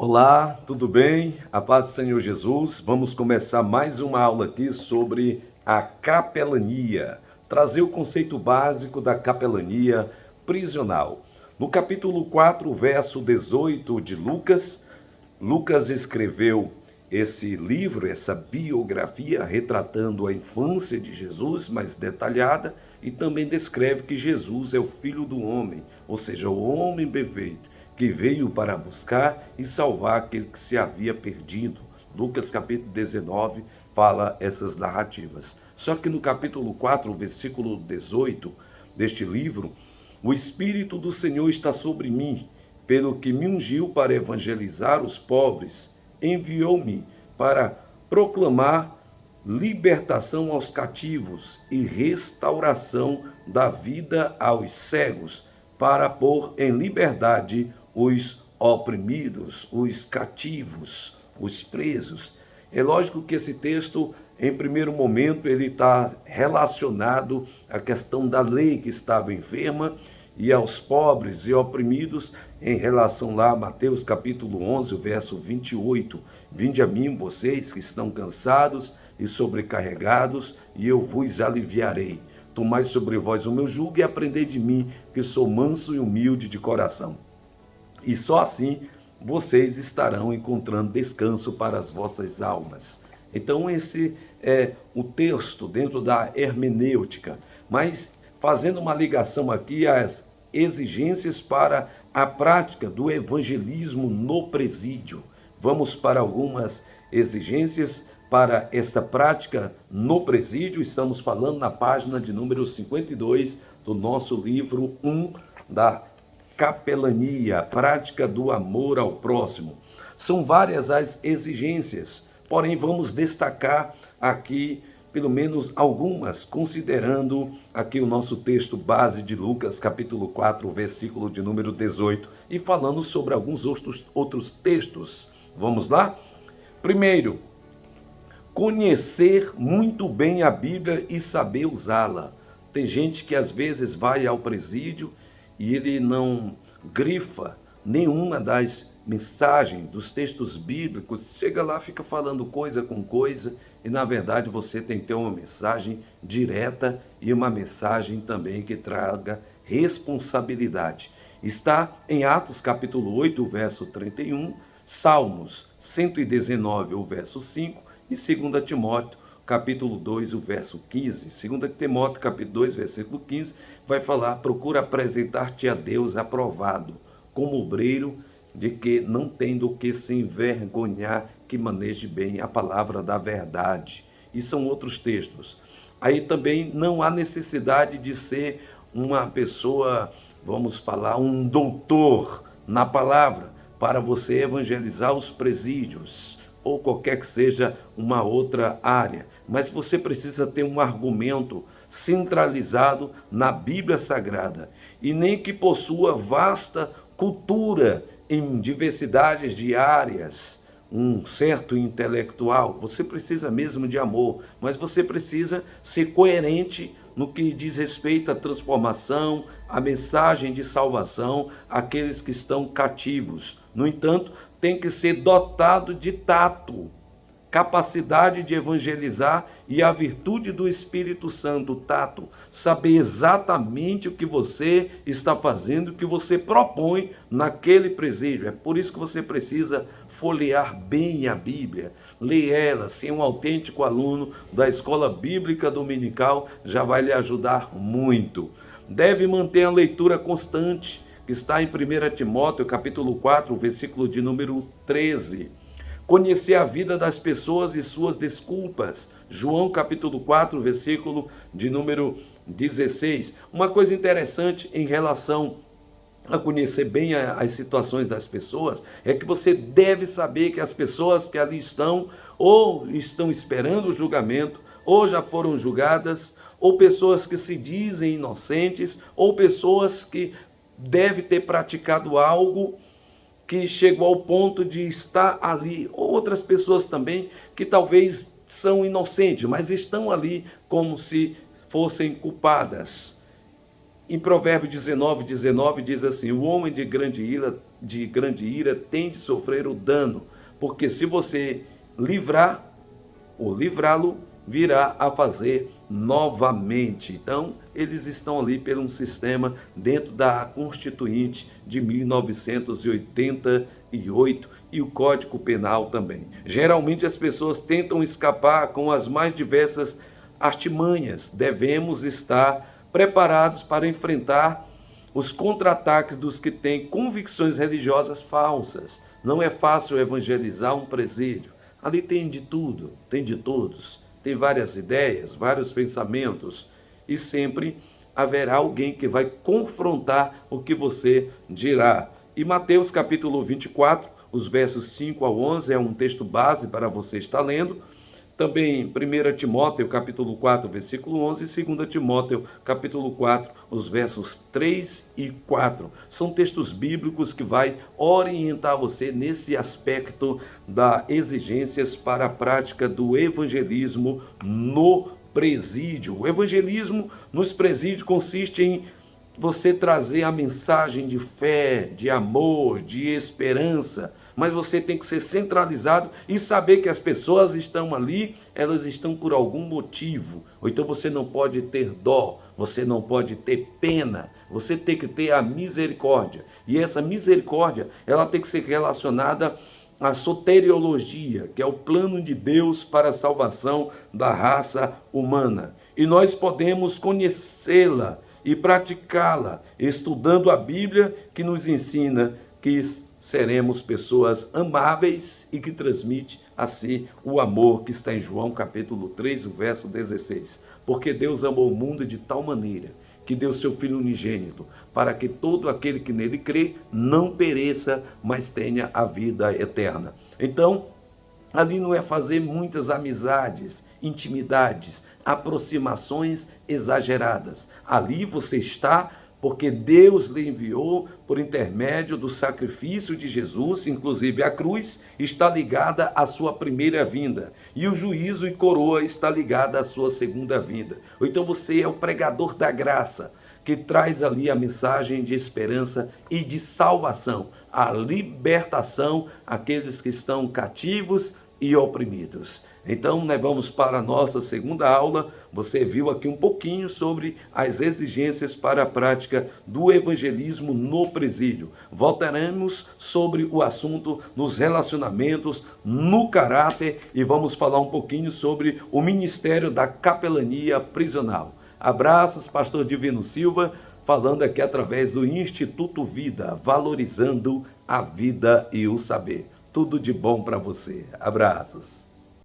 Olá, tudo bem? A paz do Senhor Jesus. Vamos começar mais uma aula aqui sobre a capelania, trazer o conceito básico da capelania prisional. No capítulo 4, verso 18 de Lucas, Lucas escreveu esse livro, essa biografia, retratando a infância de Jesus, mais detalhada, e também descreve que Jesus é o Filho do Homem, ou seja, o homem perfeito, que veio para buscar e salvar aquele que se havia perdido. Lucas capítulo 19 fala essas narrativas. Só que no capítulo 4, versículo 18 deste livro, o Espírito do Senhor está sobre mim, pelo que me ungiu para evangelizar os pobres, enviou-me para proclamar libertação aos cativos e restauração da vida aos cegos, para pôr em liberdade os oprimidos, os cativos, os presos. É lógico que esse texto, em primeiro momento, ele está relacionado à questão da lei que estava enferma e aos pobres e oprimidos, em relação lá a Mateus capítulo 11, verso 28. Vinde a mim, vocês que estão cansados e sobrecarregados, e eu vos aliviarei. Tomai sobre vós o meu jugo e aprendei de mim, que sou manso e humilde de coração. E só assim vocês estarão encontrando descanso para as vossas almas. Então esse é o texto dentro da hermenêutica, mas fazendo uma ligação aqui às exigências para a prática do evangelismo no presídio. Vamos para algumas exigências para esta prática no presídio. Estamos falando na página de número 52 do nosso livro 1 da capelania, prática do amor ao próximo. São várias as exigências, porém vamos destacar aqui pelo menos algumas, considerando aqui o nosso texto base de Lucas, capítulo 4, versículo de número 18, e falando sobre alguns outros textos. Vamos lá? Primeiro, conhecer muito bem a Bíblia e saber usá-la. Tem gente que às vezes vai ao presídio e ele não grifa nenhuma das mensagens dos textos bíblicos, chega lá, fica falando coisa com coisa, e na verdade você tem que ter uma mensagem direta e uma mensagem também que traga responsabilidade. Está em Atos capítulo 8, verso 31, Salmos 119, o verso 5, e 2 Timóteo capítulo 2, o verso 15. 2 Timóteo capítulo 2, versículo 15, vai falar: procura apresentar-te a Deus aprovado, como obreiro de que não tem do que se envergonhar, que maneje bem a palavra da verdade. E são outros textos. Aí também não há necessidade de ser uma pessoa, vamos falar, um doutor na palavra, para você evangelizar os presídios, ou qualquer que seja uma outra área. Mas você precisa ter um argumento centralizado na Bíblia Sagrada, e nem que possua vasta cultura em diversidades de áreas, um certo intelectual. Você precisa mesmo de amor, mas você precisa ser coerente no que diz respeito à transformação, à mensagem de salvação àqueles que estão cativos. No entanto, tem que ser dotado de tato, capacidade de evangelizar e a virtude do Espírito Santo, tato, saber exatamente o que você está fazendo, o que você propõe naquele presídio. É por isso que você precisa folhear bem a Bíblia, ler ela. Ser um autêntico aluno da escola bíblica dominical já vai lhe ajudar muito. Deve manter a leitura constante, que está em 1 Timóteo capítulo 4, versículo de número 13. Conhecer a vida das pessoas e suas desculpas. João capítulo 4, versículo de número 16. Uma coisa interessante em relação a conhecer bem as situações das pessoas é que você deve saber que as pessoas que ali estão, ou estão esperando o julgamento, ou já foram julgadas, ou pessoas que se dizem inocentes, ou pessoas que devem ter praticado algo que chegou ao ponto de estar ali, ou outras pessoas também que talvez são inocentes, mas estão ali como se fossem culpadas. em Provérbios 19:19 diz assim: o homem de grande ira tem de sofrer o dano, porque se você livrar ou livrá-lo, virá a fazer novamente. Então, eles estão ali pelo um sistema dentro da Constituinte de 1988 e o Código Penal também. Geralmente as pessoas tentam escapar com as mais diversas artimanhas. Devemos estar preparados para enfrentar os contra-ataques dos que têm convicções religiosas falsas. Não é fácil evangelizar um presídio. Ali tem de tudo, tem de todos, tem várias ideias, vários pensamentos, e sempre haverá alguém que vai confrontar o que você dirá. E Mateus capítulo 24, os versos 5 ao 11, é um texto base para você estar lendo. Também 1 Timóteo capítulo 4, versículo 11 e 2 Timóteo capítulo 4, os versos 3 e 4. São textos bíblicos que vai orientar você nesse aspecto das exigências para a prática do evangelismo no presídio. O evangelismo nos presídios consiste em você trazer a mensagem de fé, de amor, de esperança, mas você tem que ser centralizado e saber que as pessoas estão ali, elas estão por algum motivo. Ou então você não pode ter dó, você não pode ter pena, você tem que ter a misericórdia. E essa misericórdia, ela tem que ser relacionada à soteriologia, que é o plano de Deus para a salvação da raça humana. E nós podemos conhecê-la e praticá-la, estudando a Bíblia, que nos ensina que seremos pessoas amáveis e que transmite assim o amor que está em João capítulo 3, o verso 16. Porque Deus amou o mundo de tal maneira que deu seu Filho unigênito, para que todo aquele que nele crê não pereça, mas tenha a vida eterna. Então, ali não é fazer muitas amizades, intimidades, aproximações exageradas. Ali você está porque Deus lhe enviou por intermédio do sacrifício de Jesus, inclusive a cruz está ligada à sua primeira vinda, e o juízo e coroa está ligada à sua segunda vinda. Ou então você é o pregador da graça, que traz ali a mensagem de esperança e de salvação, a libertação àqueles que estão cativos e oprimidos. Então, nós vamos para a nossa segunda aula. Você viu aqui um pouquinho sobre as exigências para a prática do evangelismo no presídio. Voltaremos sobre o assunto nos relacionamentos, no caráter, e vamos falar um pouquinho sobre o ministério da capelania prisional. Abraços, pastor Divino Silva, falando aqui através do Instituto Vida, valorizando a vida e o saber. Tudo de bom para você. Abraços.